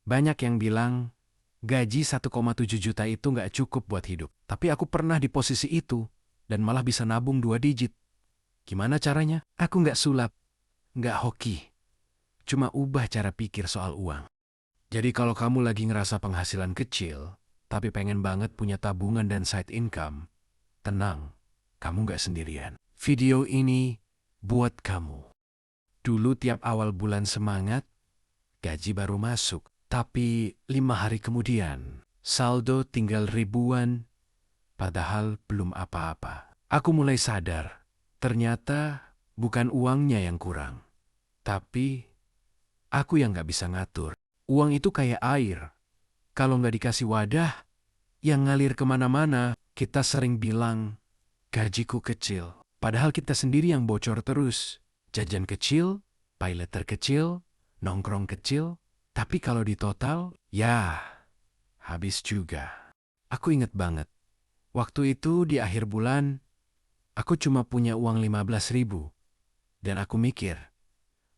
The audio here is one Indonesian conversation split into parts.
Banyak yang bilang gaji 1,7 juta itu nggak cukup buat hidup. Tapi aku pernah di posisi itu dan malah bisa nabung 2 digit. Gimana caranya? Aku nggak sulap, nggak hoki. Cuma ubah cara pikir soal uang. Jadi kalau kamu lagi ngerasa penghasilan kecil, tapi pengen banget punya tabungan dan side income, tenang, kamu nggak sendirian. Video ini buat kamu. Dulu tiap awal bulan semangat, gaji baru masuk. Tapi 5 hari kemudian, saldo tinggal ribuan, padahal belum apa-apa. Aku mulai sadar, ternyata bukan uangnya yang kurang, tapi aku yang nggak bisa ngatur. Uang itu kayak air. Kalau nggak dikasih wadah, yang ngalir kemana-mana. Kita sering bilang, gajiku kecil. Padahal kita sendiri yang bocor terus. Jajan kecil, paylater kecil, nongkrong kecil. Tapi kalau di total, ya habis juga. Aku inget banget. Waktu itu di akhir bulan, aku cuma punya uang 15.000. Dan aku mikir,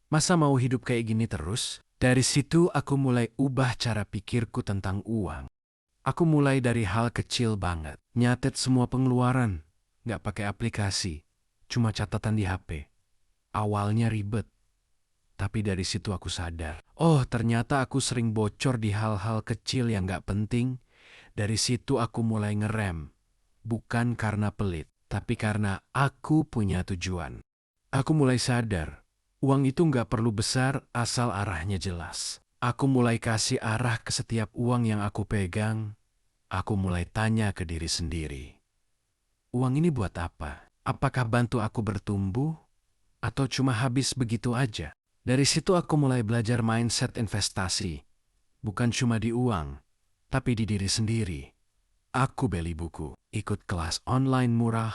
masa mau hidup kayak gini terus? Dari situ aku mulai ubah cara pikirku tentang uang. Aku mulai dari hal kecil banget. Nyatet semua pengeluaran. Nggak pakai aplikasi. Cuma catatan di HP. Awalnya ribet. Tapi dari situ aku sadar. Oh, ternyata aku sering bocor di hal-hal kecil yang nggak penting. Dari situ aku mulai ngerem. Bukan karena pelit. Tapi karena aku punya tujuan. Aku mulai sadar. Uang itu nggak perlu besar asal arahnya jelas. Aku mulai kasih arah ke setiap uang yang aku pegang. Aku mulai tanya ke diri sendiri. Uang ini buat apa? Apakah bantu aku bertumbuh? Atau cuma habis begitu aja? Dari situ aku mulai belajar mindset investasi. Bukan cuma di uang, tapi di diri sendiri. Aku beli buku, ikut kelas online murah,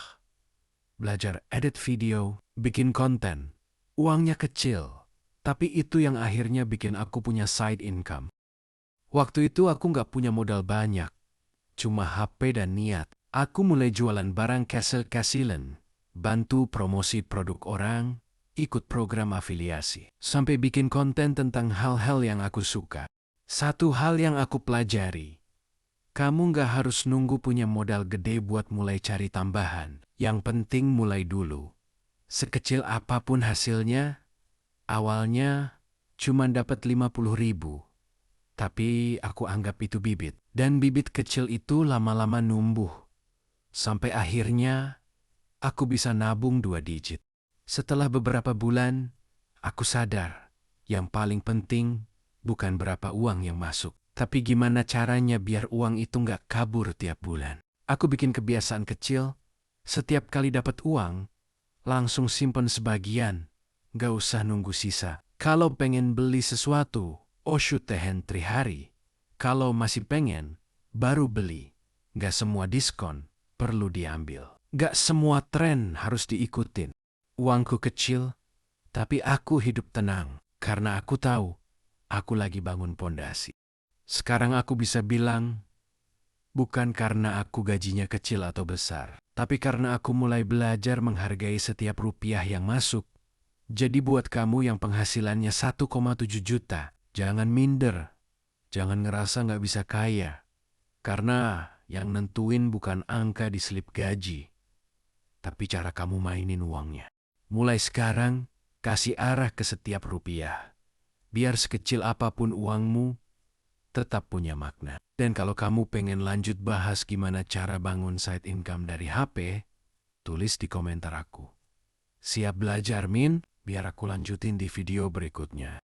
belajar edit video, bikin konten. Uangnya kecil, tapi itu yang akhirnya bikin aku punya side income. Waktu itu aku nggak punya modal banyak, cuma HP dan niat. Aku mulai jualan barang kecil-kecilan, bantu promosi produk orang, ikut program afiliasi, sampai bikin konten tentang hal-hal yang aku suka. Satu hal yang aku pelajari, kamu nggak harus nunggu punya modal gede buat mulai cari tambahan. Yang penting mulai dulu. Sekecil apapun hasilnya, awalnya cuma dapat 50.000. Tapi aku anggap itu bibit. Dan bibit kecil itu lama-lama numbuh. Sampai akhirnya aku bisa nabung 2 digit. Setelah beberapa bulan, aku sadar yang paling penting bukan berapa uang yang masuk, tapi gimana caranya biar uang itu nggak kabur tiap bulan. Aku bikin kebiasaan kecil, setiap kali dapat uang, langsung simpen sebagian, nggak usah nunggu sisa. Kalau pengen beli sesuatu, shoot tehen 3 hari. Kalau masih pengen, baru beli. Nggak semua diskon perlu diambil. Nggak semua tren harus diikutin. Uangku kecil, tapi aku hidup tenang. Karena aku tahu, aku lagi bangun pondasi. Sekarang aku bisa bilang, bukan karena aku gajinya kecil atau besar, tapi karena aku mulai belajar menghargai setiap rupiah yang masuk. Jadi buat kamu yang penghasilannya 1,7 juta, jangan minder. Jangan ngerasa nggak bisa kaya. Karena yang nentuin bukan angka di slip gaji, tapi cara kamu mainin uangnya. Mulai sekarang, kasih arah ke setiap rupiah. Biar sekecil apapun uangmu, tetap punya makna. Dan kalau kamu pengen lanjut bahas gimana cara bangun side income dari HP, tulis di komentar aku. Siap belajar, Min? Biar aku lanjutin di video berikutnya.